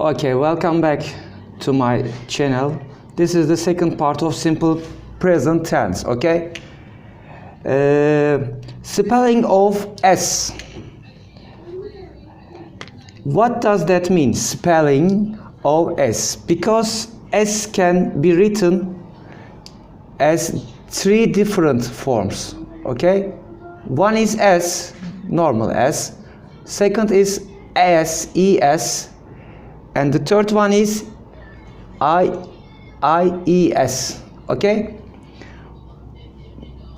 Okay, welcome back to my channel. This is the second part of simple present tense, okay? Spelling of S. What does that mean, spelling of S? Because S can be written as three different forms, okay? One is S, normal S. Second is AS, ES. And the third one is IES, okay?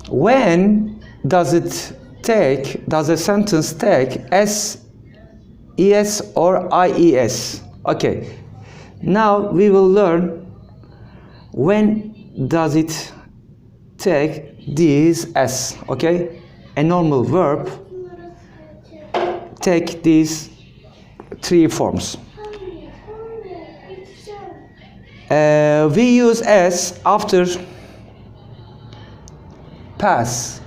When does a sentence take S, ES or IES? Okay, now we will learn when does it take these S, okay? A normal verb take these three forms. We use S after pass,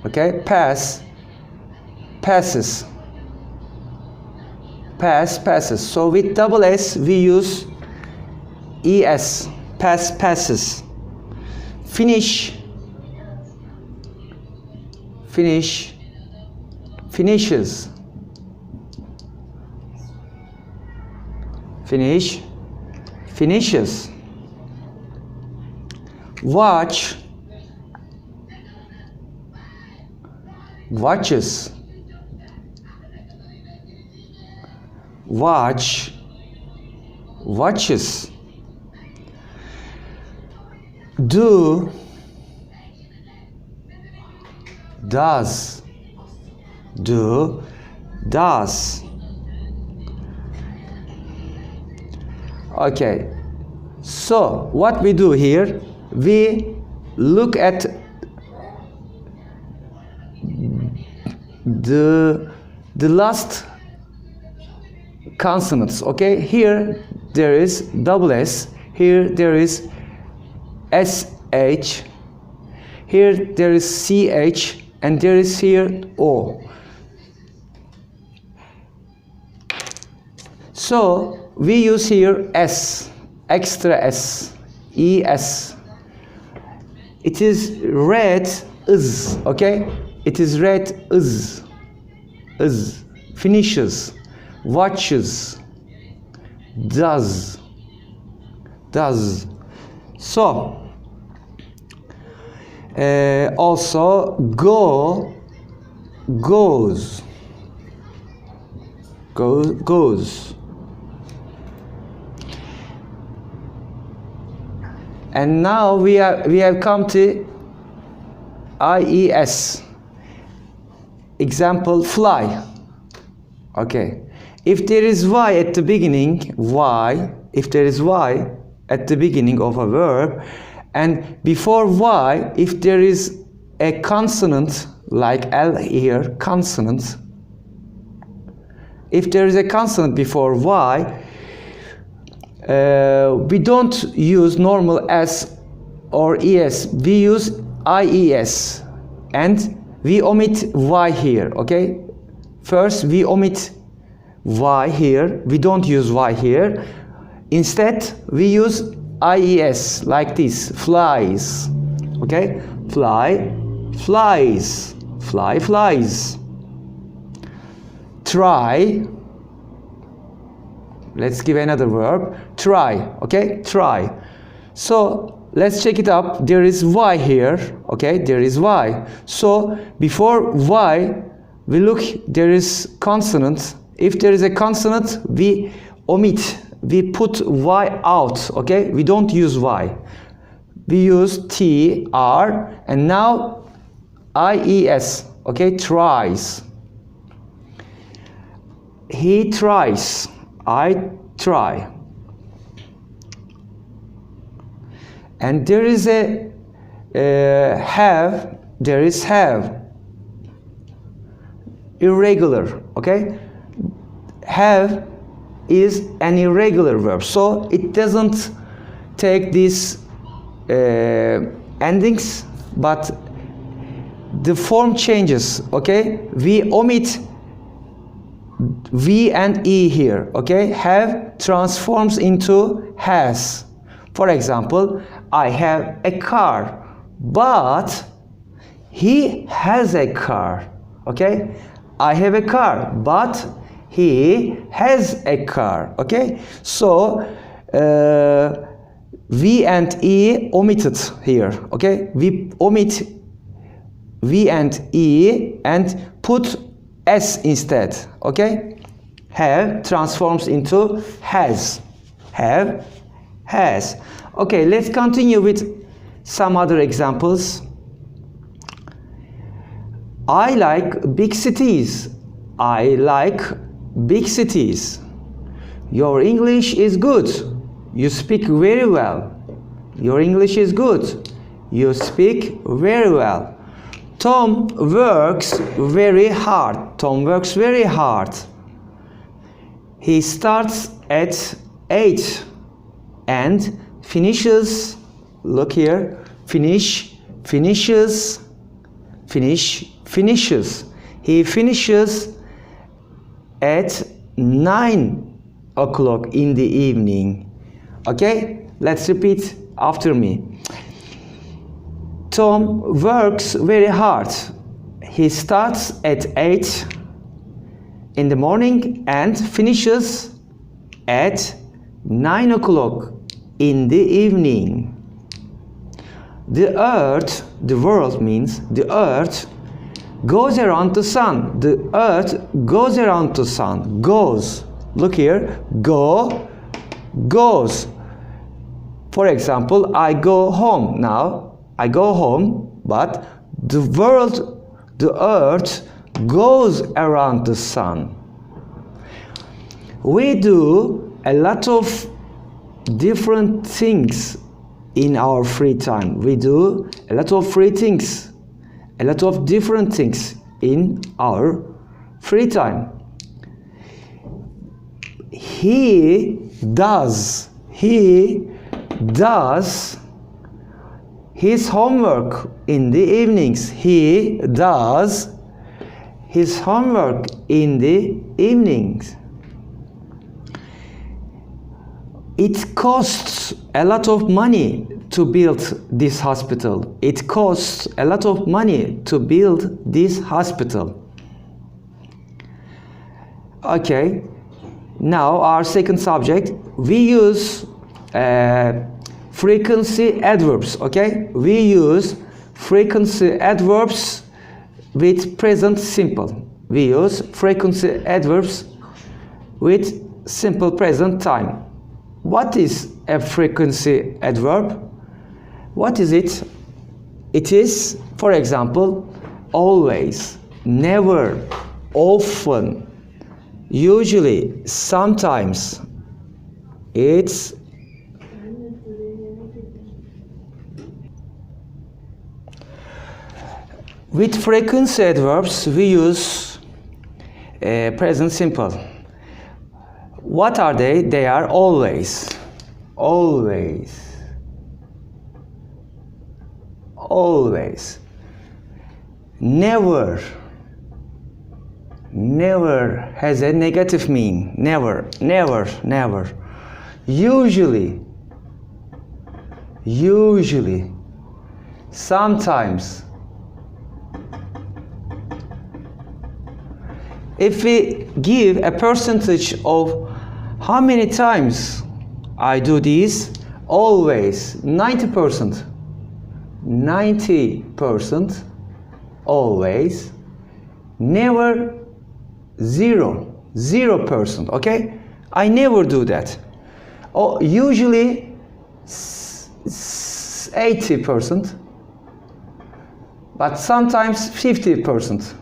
okay? Pass, passes, pass, passes. So with double S we use ES, pass, passes. Finish, finish, finishes. Finish, finishes. Watch, watches. Watch, watches. Do, does. Do, does. Okay, so what we do here, we look at the last consonants, okay? Here there is double S, here there is SH, here there is CH, and there is here O. So we use here S, extra S, ES. It is read is, okay? It is read is, finishes, watches, does. So, also go, goes. And now we have come to IES. Example, fly. Okay. If there is Y at the beginning, if there is Y at the beginning of a verb, and before Y, if there is a consonant, like L here, consonant, if there is a consonant before Y, we don't use normal S or ES, we use IES, and we omit Y here, okay? First we omit Y here, we don't use Y here. Instead we use IES, like this, flies, okay? Fly, flies, fly, flies. Try, let's give another verb, try, okay? Try. So let's check it up. There is Y here, okay? There is Y. So before Y, we look, there is consonant. If there is a consonant, we omit, we put Y out, okay? We don't use Y. We use T, R, and now IES, okay? Tries. He tries. I try. And there is a have, there is have. Irregular, okay? Have is an irregular verb, so it doesn't take these endings, but the form changes, okay? We omit V and E here, okay? Have transforms into has. For example, I have a car, but he has a car, okay? I have a car, but he has a car, okay? So, V and E omitted here, okay? We omit V and E and put S instead, okay? Have transforms into has. Have, has. Okay, let's continue with some other examples. I like big cities. I like big cities. Your English is good. You speak very well. Your English is good. You speak very well. Tom works very hard. Tom works very hard. He starts at 8 and finishes, look here, finishes. He finishes at 9 o'clock in the evening. Okay, let's repeat after me. Tom works very hard. He starts at 8 in the morning and finishes at 9 o'clock in the evening. The earth, the world means the earth, goes around the sun. The earth goes around the sun. Goes. Look here. Go. Goes. For example, I go home now. I go home, but the world, the earth, goes around the sun. We do a lot of different things in our free time. We do a lot of free things, a lot of different things in our free time. He does his homework in the evenings. He does his homework in the evenings. It costs a lot of money to build this hospital. It costs a lot of money to build this hospital. Okay, now our second subject, we use frequency adverbs, okay? We use frequency adverbs with present simple. We use frequency adverbs with simple present time. What is a frequency adverb? What is it? It is, for example, always, never, often, usually, sometimes. It's with frequency adverbs we use present simple. What are they? They are always, always, always. Never, never has a negative meaning. Never, never, never. Usually, usually. Sometimes. If we give a percentage of how many times I do this, always 90%, 90%, always, never, 0%, okay? I never do that. Oh, usually 80%, but sometimes 50%.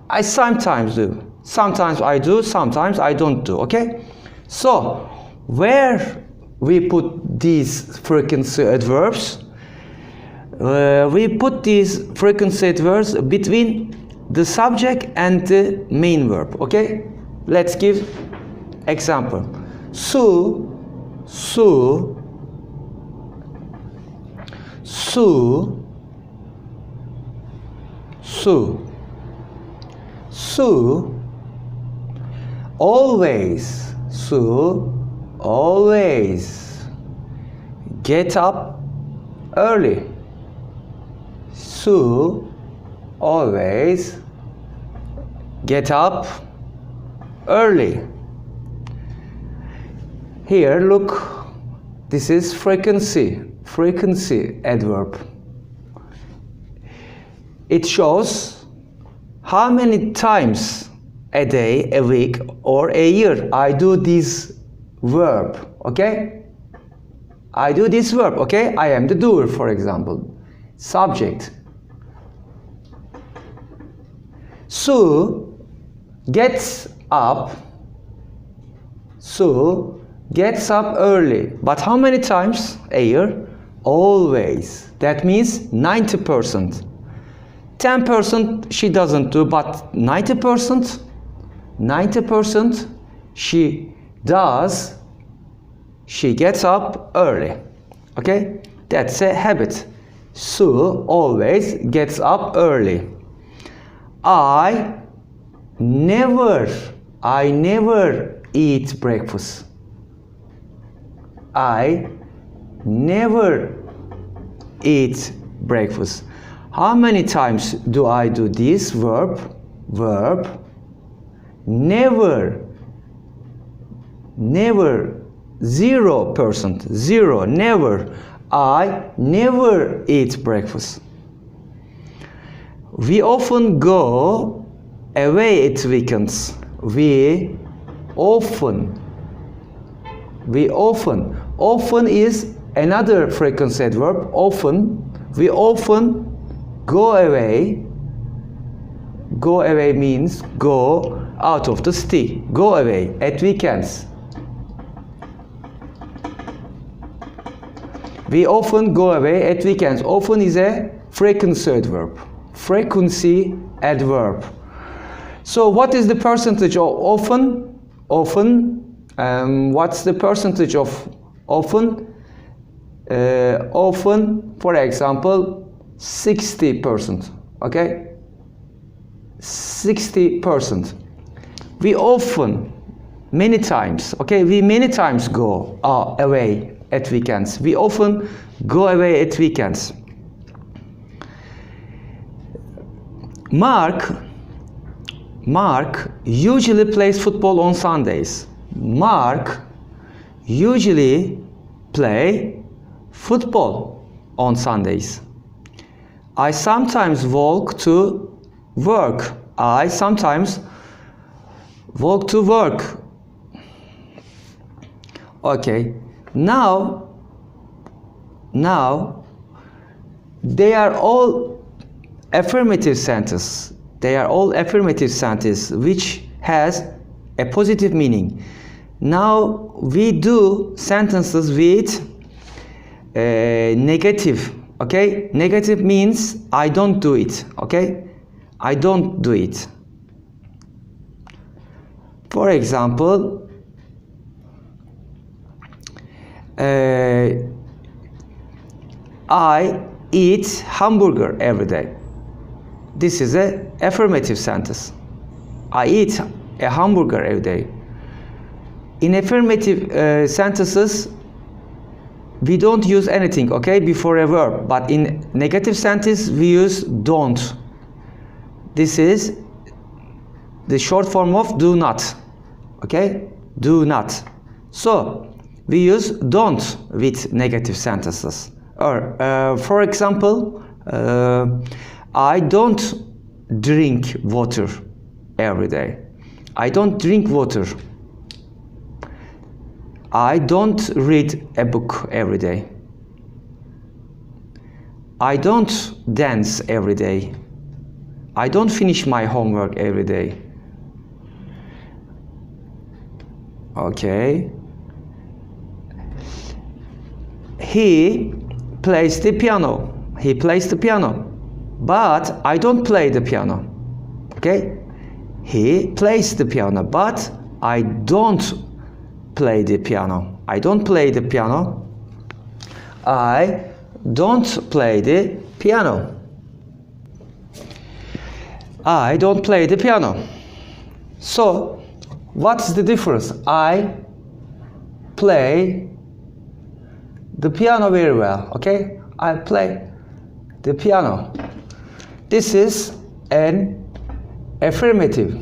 I sometimes do. Sometimes I do, sometimes I don't do, okay? So, where we put these frequency adverbs? We put these frequency adverbs between the subject and the main verb, okay? Let's give example. Su, su, su, su. Su always. Su always get up early. Su always get up early. Here, look, this is frequency adverb. It shows how many times a day, a week, or a year I do this verb, okay? I do this verb, okay? I am the doer, for example. Subject. Su gets up. Su gets up early. But how many times a year? Always. That means 90%. 10% she doesn't do, but 90%? 90% she does. She gets up early. Okay? That's a habit. Su always gets up early. I never eat breakfast. I never eat breakfast. How many times do I do this verb? Never. 0%. Zero. Never. I never eat breakfast. We often go away at weekends. We often. Often is another frequency adverb. Often. We often go away. Go away means go out of the city. Go away at weekends. We often go away at weekends. Often is a frequency adverb. Frequency adverb. So what is the percentage of often? What's the percentage of often? Often, for example, 60%. Okay? 60%. We often, many times, okay? We many times go away at weekends. We often go away at weekends. Mark usually plays football on Sundays. Mark usually play football on Sundays. I sometimes walk to work. I sometimes walk to work. Okay. Now they are all affirmative sentence. They are all affirmative sentence which has a positive meaning. Now we do sentences with negative. Okay? Negative means I don't do it. Okay? I don't do it. For example, I eat hamburger every day. This is an affirmative sentence. I eat a hamburger every day. In affirmative sentences, we don't use anything, okay, before a verb. But in negative sentence, we use don't. This is the short form of do not. Okay? Do not. So, we use don't with negative sentences. Or, for example, I don't drink water every day. I don't drink water. I don't read a book every day. I don't dance every day. I don't finish my homework every day. Okay. He plays the piano. He plays the piano. But I don't play the piano. Okay? He plays the piano, but I don't play the piano. I don't play the piano. I don't play the piano. I don't play the piano. So, What's the difference? I play the piano very well. Okay, I play the piano. This is an affirmative.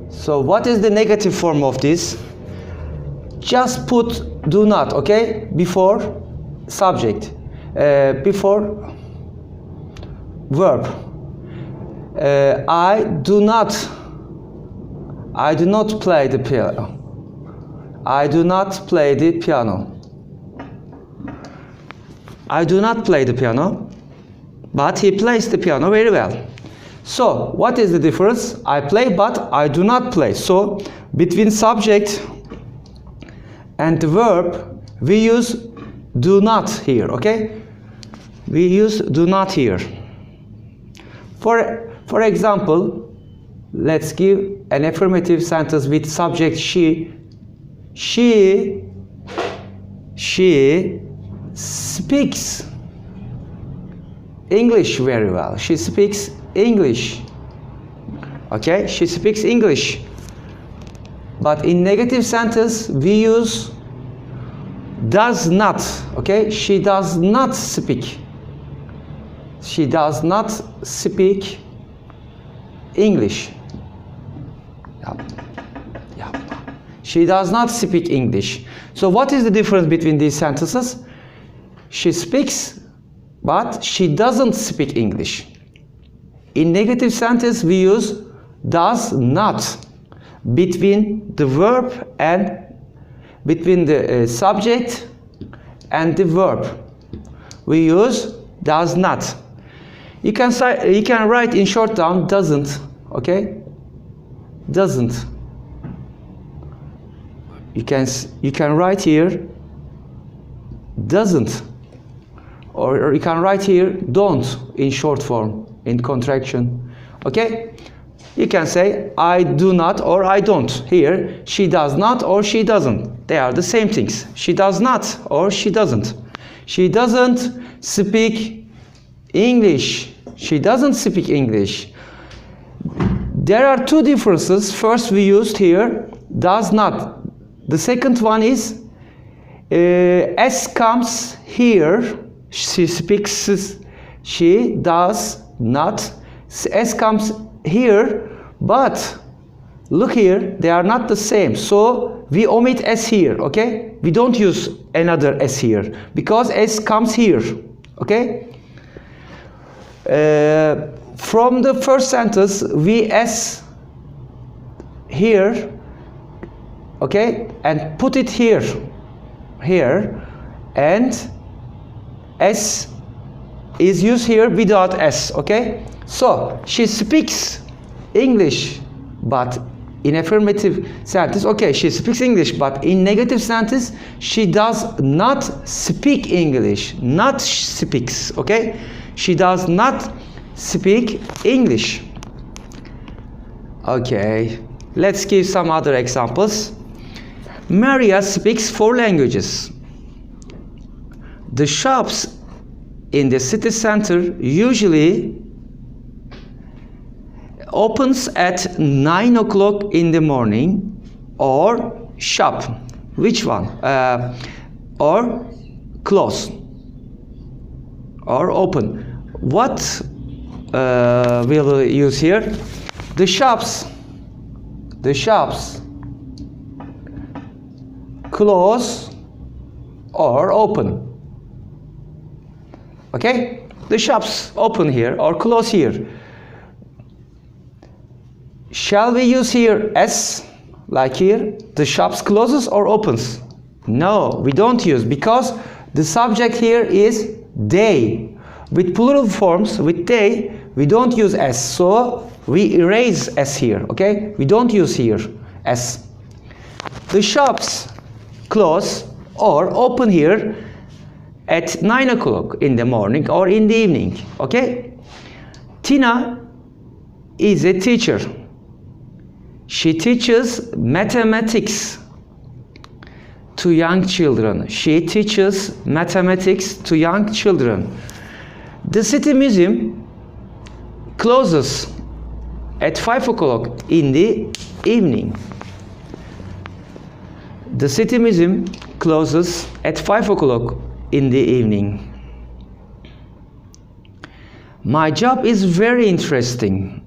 So what is the negative form of this? Just put do not, okay, before subject, before verb. I do not play the piano. I do not play the piano. I do not play the piano, but he plays the piano very well. So, what is the difference? I play, but I do not play. So, between subject and the verb, we use do not here, okay? We use do not here. For example, let's give an affirmative sentence with subject she. She speaks English very well. She speaks English. Okay, she speaks English. But in negative sentence, we use does not. Okay, she does not speak. She does not speak English. She does not speak English. So what is the difference between these sentences? She speaks, but she doesn't speak English. In negative sentence, we use does not between the verb and between the subject and the verb. We use does not. You can write in short down doesn't. Okay, doesn't. You can write here doesn't, or you can write here don't in short form, in contraction. Okay, you can say I do not or I don't. Here she does not or she doesn't. They are the same things. She does not or she doesn't. She doesn't speak English. She doesn't speak English. There are two differences. First, we used here does not. The second one is S comes here. She speaks. She does not. S comes here, but look here, they are not the same. So we omit S here. Okay, we don't use another S here because S comes here. Okay. From the first sentence, we S here. Okay, and put it here, and S is used here without S. Okay, so she speaks English, but in affirmative sentence, okay, she speaks English, but in negative sentence, she does not speak English. Not speaks. Okay, she does not speak English. Okay, let's give some other examples. Maria speaks 4 languages. The shops in the city center usually opens at 9 o'clock in the morning, or shop. Which one? Or close, or open. What will we use here? The shops. The shops close or open. Okay, the shops open here or close here. Shall we use here S, like here, the shops closes or opens? No, we don't use, because the subject here is they. With plural forms, with they, we don't use S, so we erase S here. Okay, we don't use here S. The shops close or open here at 9 o'clock in the morning or in the evening. Okay, Tina is a teacher. She teaches mathematics to young children. She teaches mathematics to young children. The city museum closes at 5 o'clock in the evening. The city museum closes at 5 o'clock in the evening. My job is very interesting.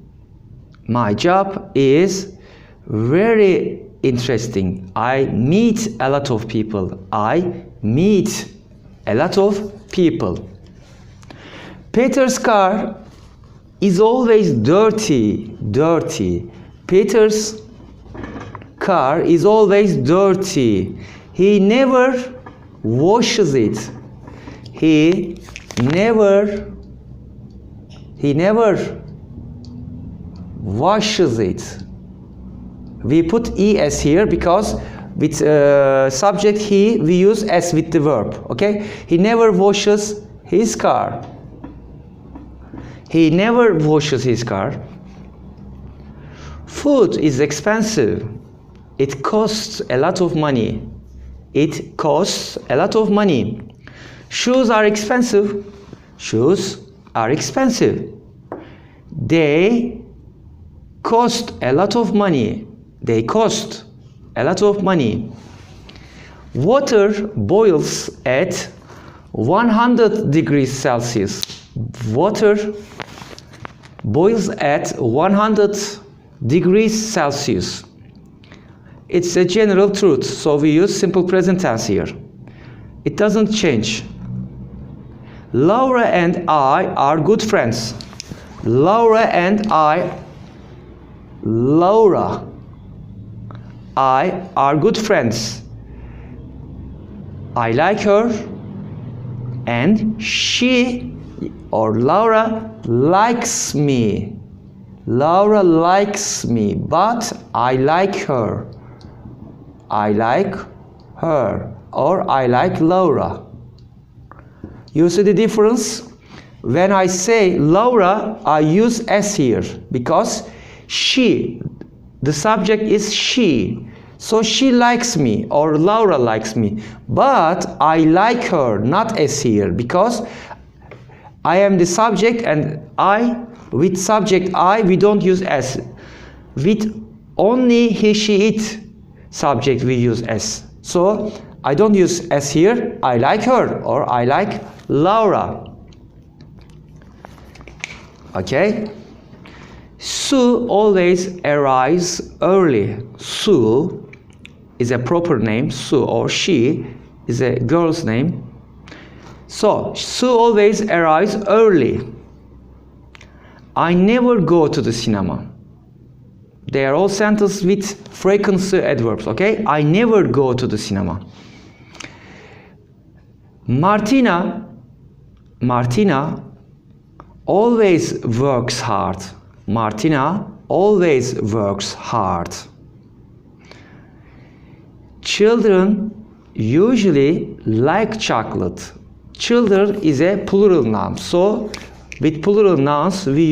My job is very interesting. I meet a lot of people. I meet a lot of people. Peter's car is always dirty. Dirty. Peter's car is always dirty. He never washes it. He never washes it. We put es here because with subject he we use s with the verb. Okay? He never washes his car. He never washes his car. Food is expensive. It costs a lot of money. It costs a lot of money. Shoes are expensive. Shoes are expensive. They cost a lot of money. They cost a lot of money. Water boils at 100 degrees Celsius. Water boils at 100 degrees Celsius. It's a general truth, so we use simple present tense here. It doesn't change. Laura and I are good friends. Laura and I are good friends. I like her and she or Laura likes me. Laura likes me, but I like her. I like her or I like Laura. You see the difference? When I say Laura, I use s here because she, the subject is she. So she likes me or Laura likes me. But I like her, not s here, because I am the subject and I, with subject I, we don't use s. With only he, she, it subject we use s. So I don't use s here. I like her or I like Laura. Okay? Sue always arrives early. Sue is a proper name. Sue or she is a girl's name. So Sue always arrives early. I never go to the cinema. They are all sentences with frequency adverbs, okay? I never go to the cinema. Martina always works hard. Martina always works hard. Children usually like chocolate. Children is a plural noun. So with plural nouns we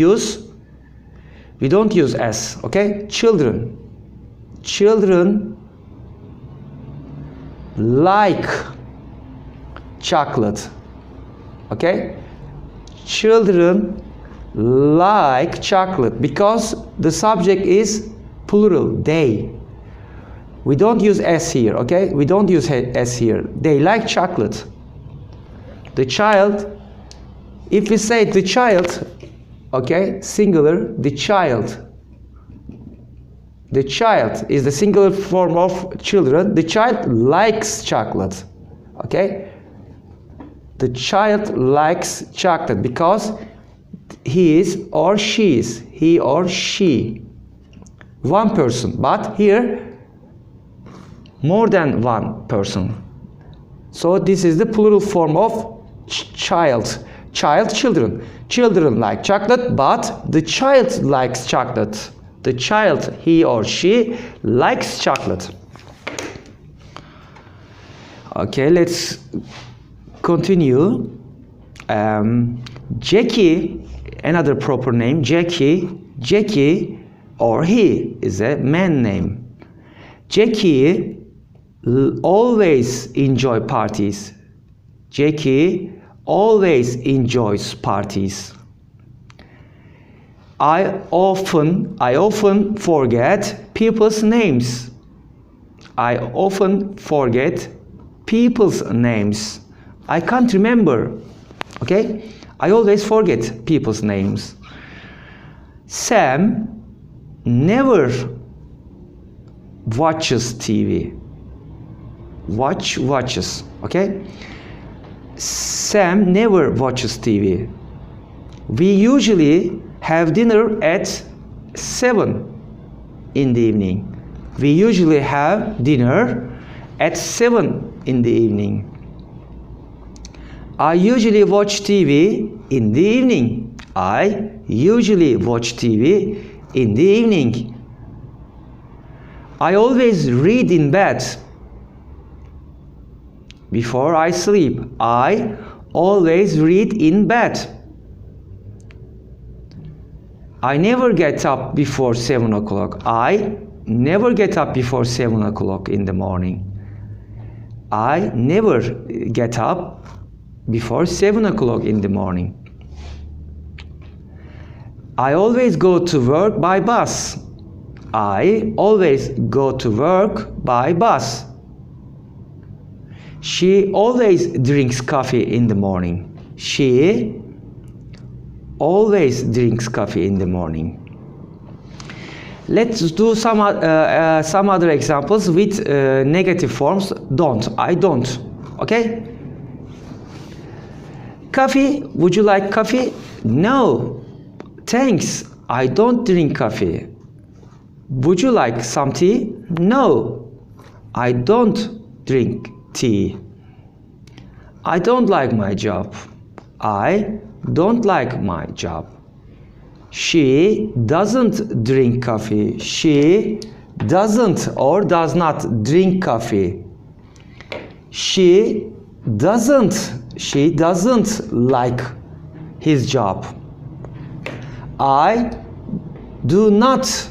don't use s, okay? Children like chocolate, okay? Children like chocolate because the subject is plural, they. We don't use s here, okay? We don't use s here. They like chocolate. The child, if we say the child, okay, singular, the child is the singular form of children. The child likes chocolate, okay? The child likes chocolate because he or she, one person, but here more than one person. So this is the plural form of child, children. Children like chocolate, but the child likes chocolate. The child, he or she, likes chocolate. Okay, let's continue. Jackie, another proper name, Jackie or he is a man name. Jackie always enjoy parties. Jackie always enjoys parties. I often forget people's names. I often forget people's names. I can't remember. Okay? I always forget people's names. Sam never watches TV. Watches. Okay? Sam never watches TV. We usually have dinner at 7 in the evening. We usually have dinner at 7 in the evening. I usually watch TV in the evening. I usually watch TV in the evening. I always read in bed before I sleep. I always read in bed. I never get up before 7 o'clock. I never get up before 7 o'clock in the morning. I never get up before 7 o'clock in the morning. I always go to work by bus. I always go to work by bus. She always drinks coffee in the morning. She always drinks coffee in the morning. Let's do some other examples with negative forms. Don't. I don't. Okay? Coffee. Would you like coffee? No. Thanks. I don't drink coffee. Would you like some tea? No. I don't drink tea. I don't like my job. I don't like my job. She doesn't drink coffee. She doesn't or does not drink coffee. She doesn't like his job. I do not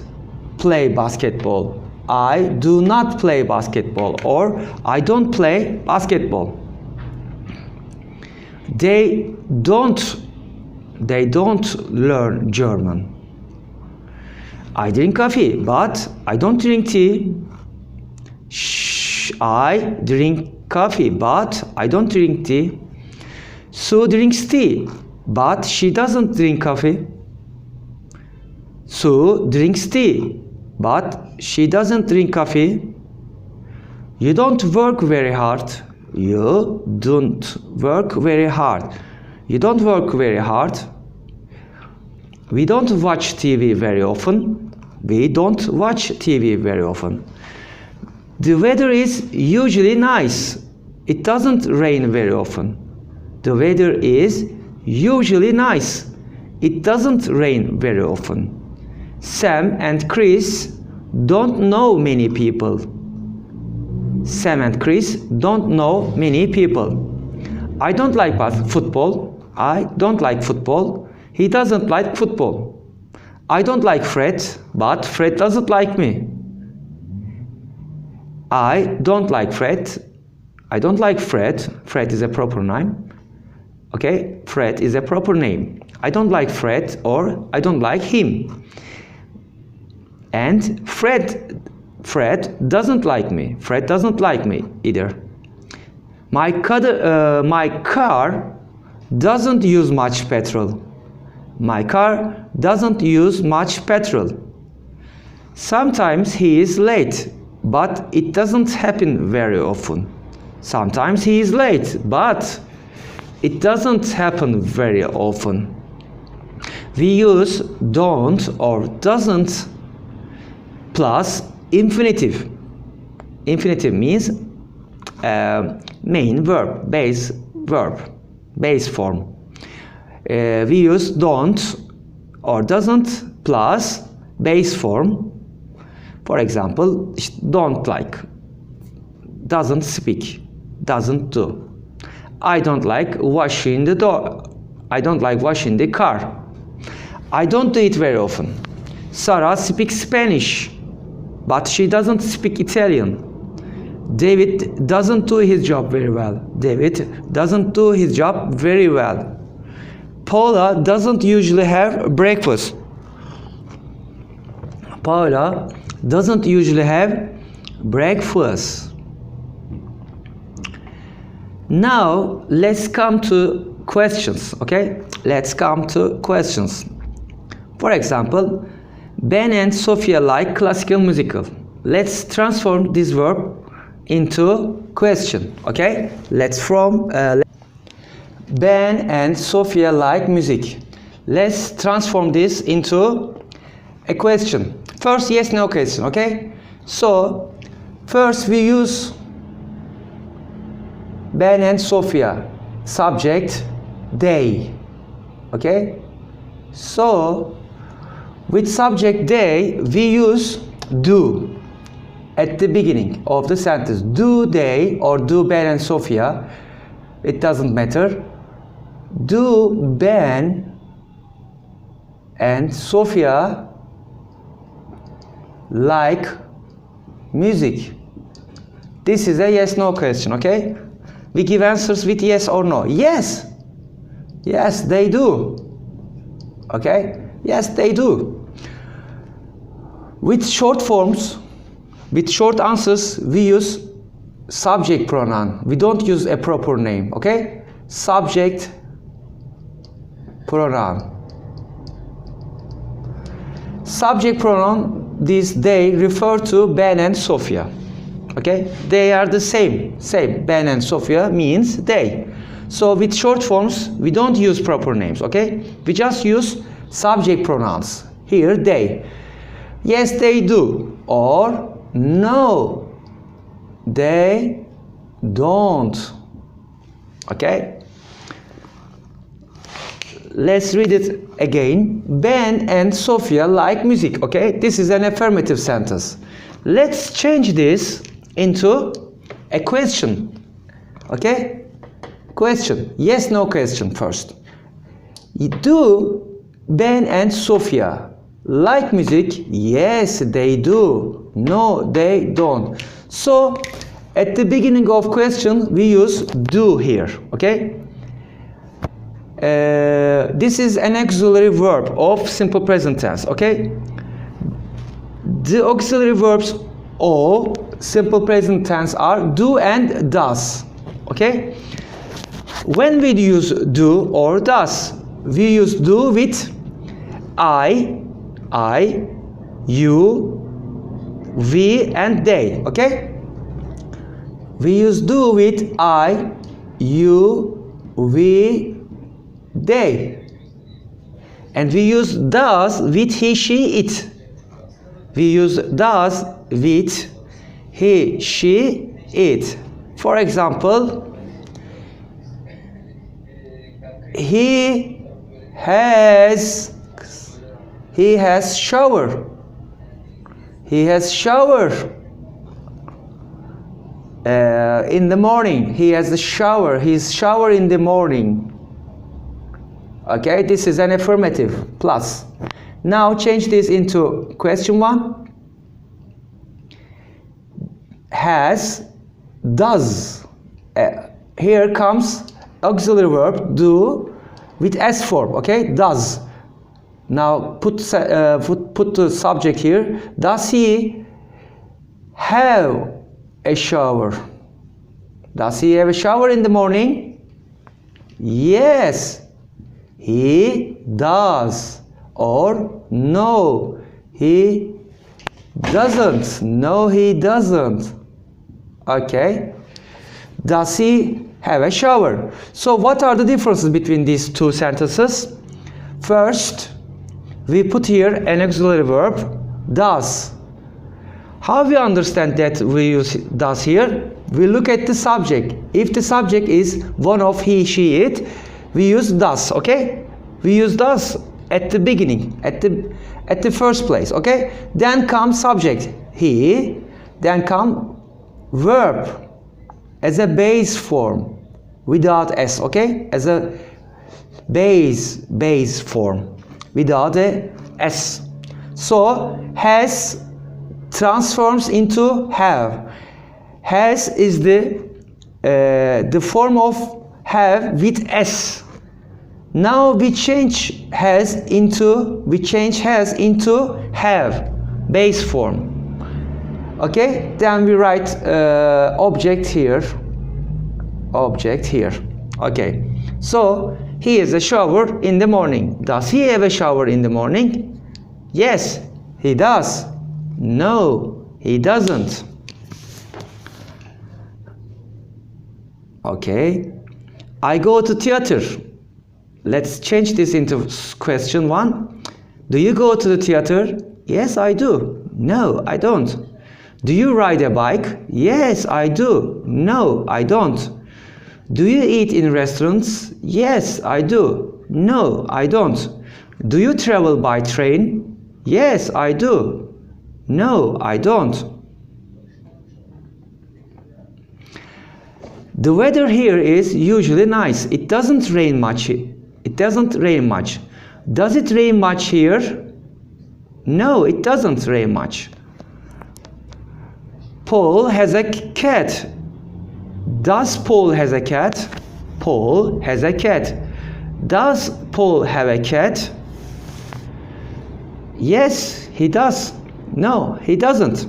play basketball. I do not play basketball, or I don't play basketball. They don't learn German. I drink coffee, but I don't drink tea. I drink coffee, but I don't drink tea. Sue drinks tea, but she doesn't drink coffee. Sue drinks tea, but she doesn't drink coffee. You don't work very hard. You don't work very hard. You don't work very hard. We don't watch TV very often. We don't watch TV very often. The weather is usually nice. It doesn't rain very often. The weather is usually nice. It doesn't rain very often. Sam and Chris don't know many people. Sam and Chris don't know many people. I don't like football. I don't like football. He doesn't like football. I don't like Fred, but Fred doesn't like me. I don't like Fred. I don't like Fred. Fred is a proper name. Okay, Fred is a proper name. I don't like Fred, or I don't like him. And Fred doesn't like me. Fred doesn't like me either. My car doesn't use much petrol. My car doesn't use much petrol. Sometimes he is late, but it doesn't happen very often. Sometimes he is late, but it doesn't happen very often. We use don't or doesn't plus infinitive. Infinitive means main verb, base form. We use don't or doesn't plus base form. For example, don't like, doesn't speak, doesn't do. I don't like washing the door. I don't like washing the car. I don't do it very often. Sarah speaks Spanish, but she doesn't speak Italian. David doesn't do his job very well. David doesn't do his job very well. Paula doesn't usually have breakfast. Paula doesn't usually have breakfast. Now let's come to questions, okay? Let's come to questions. For example, Ben and Sophia like classical musical. Let's transform this verb into question, okay? Ben and Sophia like music. Let's transform this into a question. First, yes, no question, okay? So, first we use Ben and Sophia, subject, they, okay? So, with subject they, we use do at the beginning of the sentence. Do they or do Ben and Sophia, it doesn't matter. Do Ben and Sophia like music? This is a yes no question, okay? We give answers with yes or no. Yes. Yes, they do. Okay? Yes, they do. With short forms, with short answers, we use subject pronoun. We don't use a proper name, okay? Subject pronoun. Subject pronoun, these they refer to Ben and Sophia. Okay? They are the same. Ben and Sophia means they. So with short forms, we don't use proper names, okay? We just use subject pronouns. Here, they. Yes, they do. Or no, they don't. Okay? Let's read it again. Ben and Sophia like music. Okay? This is an affirmative sentence. Let's change this into a question. Okay? Question. Yes, no question first. Do Ben and Sophia like music? Yes, they do. No, they don't. So, at the beginning of question, we use do here. Okay? This is an auxiliary verb of simple present tense. Okay? The auxiliary verbs of simple present tense are do and does. Okay? When we use do or does, we use do with I, you, we, and they. Okay? We use do with I, you, we, they. And we use does with he, she, it. We use does with he, she, it. For example, he has shower. He has shower in the morning. He has a shower. He's shower in the morning. Okay, this is an affirmative plus. Now change this into question 1. Has, does. Here comes auxiliary verb do with S form. Okay, does. Now put the subject here. Does he have a shower? Does he have a shower in the morning? Yes, he does. Or no, he doesn't. No, he doesn't. Okay. Does he have a shower? So what are the differences between these two sentences? First, we put here an auxiliary verb, does. How we understand that we use does here? We look at the subject. If the subject is one of he, she, it, we use does, okay? We use does at the beginning, at the first place, okay? Then comes subject, he, then come verb as a base form without s, okay? As a base form without a s. So has transforms into have. Has is the form of have with s. Now we change has into have, base form. Okay, then we write object here. Object here. Okay, so he has a shower in the morning. Does he have a shower in the morning? Yes, he does. No, he doesn't. Okay, I go to theater. Let's change this into question 1. Do you go to the theater? Yes, I do. No, I don't. Do you ride a bike? Yes, I do. No, I don't. Do you eat in restaurants? Yes, I do. No, I don't. Do you travel by train? Yes, I do. No, I don't. The weather here is usually nice. It doesn't rain much. It doesn't rain much. Does it rain much here? No, it doesn't rain much. Paul has a cat. Does Paul has a cat? Paul has a cat. Does Paul have a cat? Yes, he does. No, he doesn't.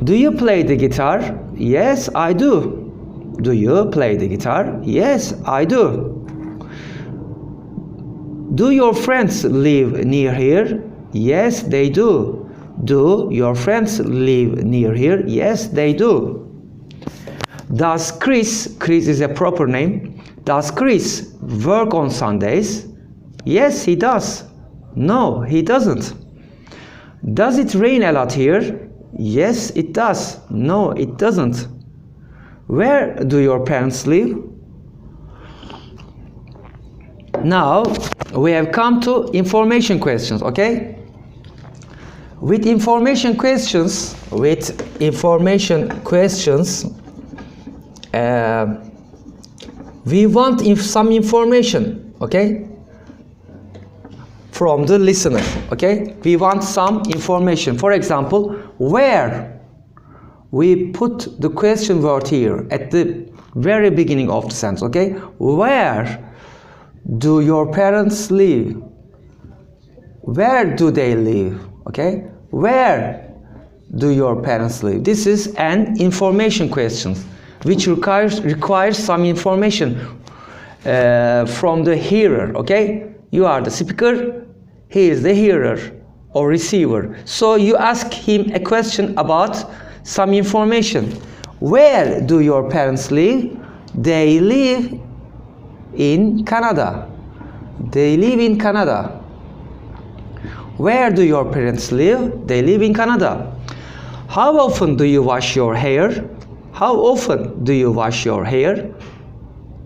Do you play the guitar? Yes, I do. Do you play the guitar? Yes, I do. Do your friends live near here? Yes, they do. Do your friends live near here? Yes, they do. Does Chris is a proper name, does Chris work on Sundays? Yes, he does. No, he doesn't. Does it rain a lot here? Yes, it does. No, it doesn't. Where do your parents live? Now, we have come to information questions, okay? With information questions, we want some information, okay? From the listener, okay? We want some information. For example, where? We put the question word here at the very beginning of the sentence, okay? Where do your parents live? Where do they live? Okay? Where do your parents live? This is an information question which requires some information from the hearer, okay? You are the speaker, he is the hearer or receiver. So you ask him a question about some information. Where do your parents live? They live in Canada. They live in Canada. Where do your parents live? They live in Canada. How often do you wash your hair? How often do you wash your hair?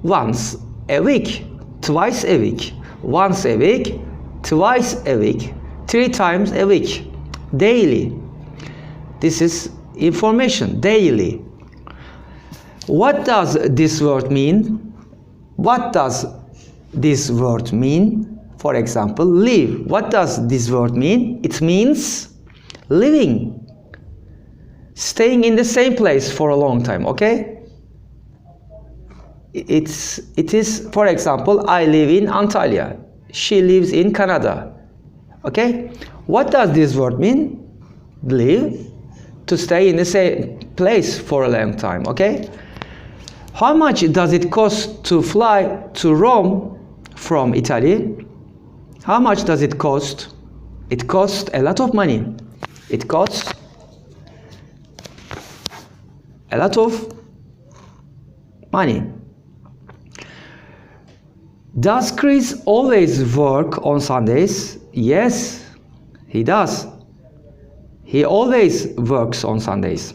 Once a week, twice a week, once a week, twice a week, 3 times a week, daily. This is information, daily. What does this word mean? What does this word mean? For example, live. What does this word mean? It means living. Staying in the same place for a long time, okay? It is, for example, I live in Antalya. She lives in Canada. Okay? What does this word mean? Live. To stay in the same place for a long time, okay? How much does it cost to fly to Rome from Italy? How much does it cost? It costs a lot of money. It costs a lot of money. Does Chris always work on Sundays? Yes, he does. He always works on Sundays.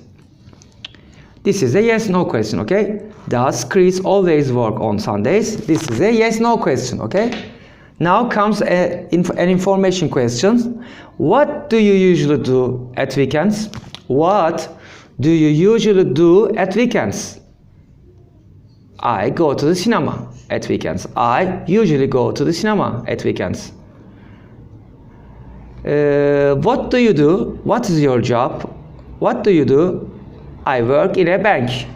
This is a yes-no question, okay? Does Chris always work on Sundays? This is a yes-no question, okay? Now comes an information question. What do you usually do at weekends? What do you usually do at weekends? I go to the cinema at weekends. I usually go to the cinema at weekends. What do you do? What is your job? What do you do? I work in a bank.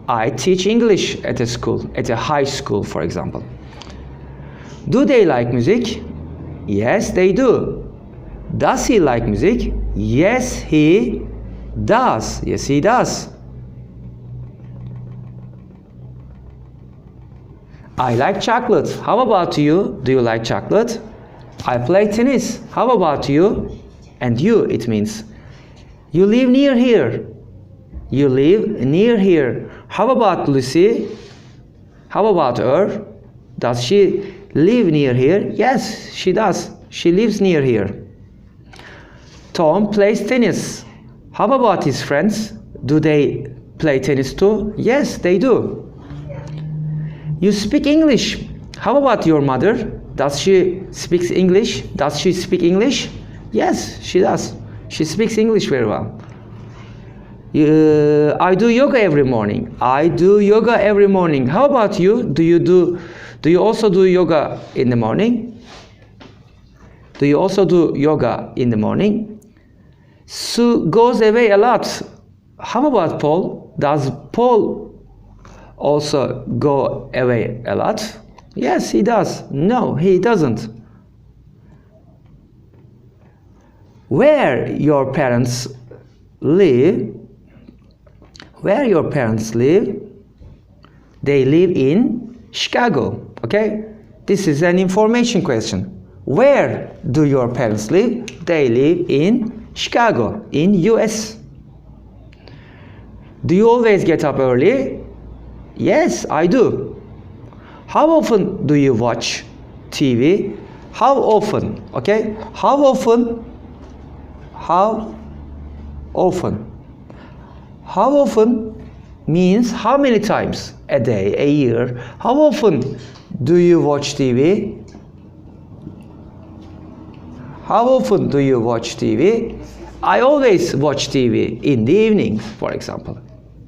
I teach English at a school, at a high school, for example. Do they like music? Yes, they do. Does he like music? Yes, he does. Yes, he does. I like chocolate. How about you? Do you like chocolate? I play tennis. How about you? And you, it means you live near here. You live near here. How about Lucy? How about her? Does she live near here? Yes, she does. She lives near here. Tom plays tennis. How about his friends? Do they play tennis too? Yes, they do. You speak English. How about your mother? Does she speak English? Does she speak English? Yes, she does. She speaks English very well. I do yoga every morning. I do yoga every morning. How about you? Do you also do yoga in the morning? Do you also do yoga in the morning? Sue goes away a lot. How about Paul? Does Paul also go away a lot? Yes, he does. No, he doesn't. Where your parents live? Where your parents live? They live in Chicago. Okay? This is an information question. Where do your parents live? They live in Chicago, in US. Do you always get up early? Yes, I do. How often do you watch TV? How often? Okay? How often? How often? How often means how many times a day, a year. How often do you watch TV? How often do you watch TV? I always watch TV in the evening, for example.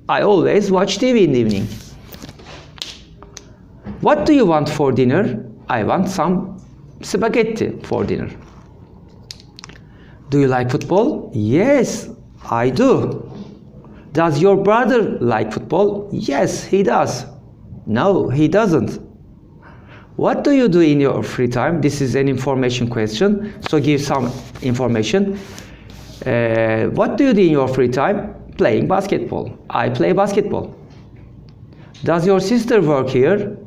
I always watch TV in the evening. What do you want for dinner? I want some spaghetti for dinner. Do you like football? Yes, I do. Does your brother like football? Yes, he does. No, he doesn't. What do you do in your free time? This is an information question, so give some information. What do you do in your free time? Playing basketball. I play basketball. Does your sister work here?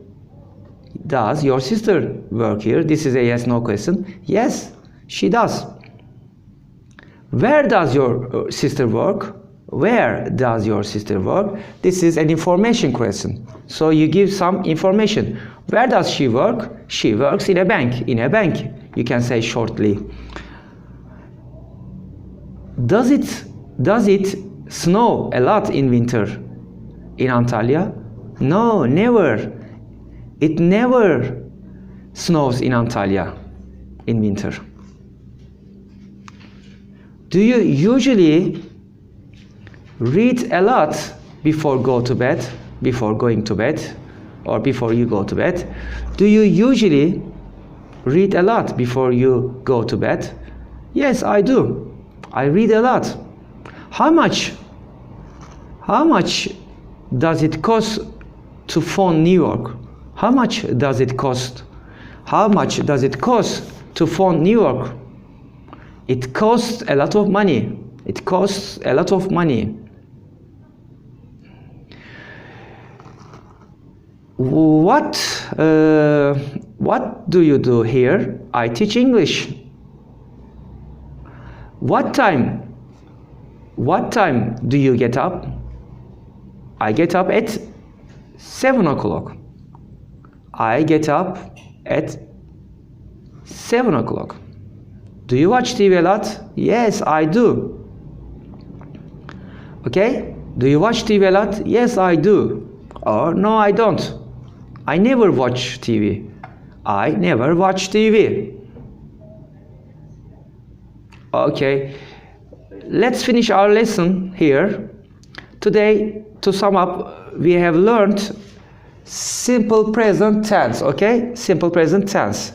Does your sister work here? This is a yes/no question. Yes, she does. Where does your sister work? Where does your sister work? This is an information question. So you give some information. Where does she work? She works in a bank. In a bank, you can say shortly. Does it snow a lot in winter in Antalya? No, never. It never snows in Antalya in winter. Do you usually read a lot before going to bed, or before you go to bed? Do you usually read a lot before you go to bed? Yes, I do. I read a lot. How much does it cost to phone New York? How much does it cost? How much does it cost to phone New York? It costs a lot of money. It costs a lot of money. What do you do here? I teach English. What time do you get up? I get up at 7 o'clock. I get up at 7 o'clock. Do you watch TV a lot? Yes, I do. Okay? Do you watch TV a lot? Yes, I do. Or no, I don't. I never watch TV. I never watch TV. Okay. Let's finish our lesson here. Today, to sum up, we have learned simple present tense, okay? Simple present tense.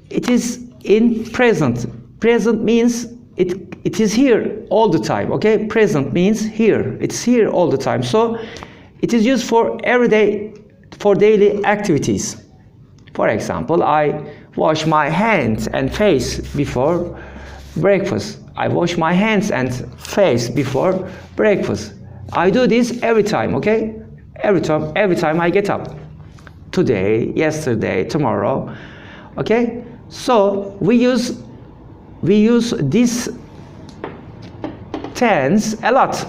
It is in present. Present means it is here all the time, okay? Present means here. It's here all the time. So it is used for everyday, for daily activities. For example, I wash my hands and face before breakfast. I wash my hands and face before breakfast. I do this every time, okay? Every time I get up. Today, yesterday, tomorrow. Okay? So we use this tense a lot.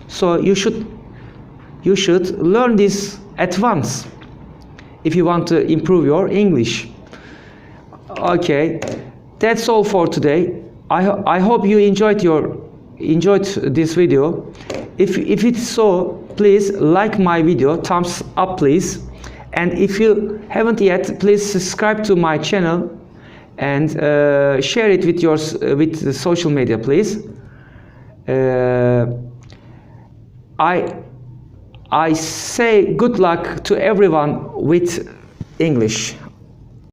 So you should learn this at once if you want to improve your English. Okay, that's all for today. I hope you enjoyed this video. If it's so, please like my video, thumbs up please. And if you haven't yet, please subscribe to my channel and share it with the social media, please. I say good luck to everyone with English.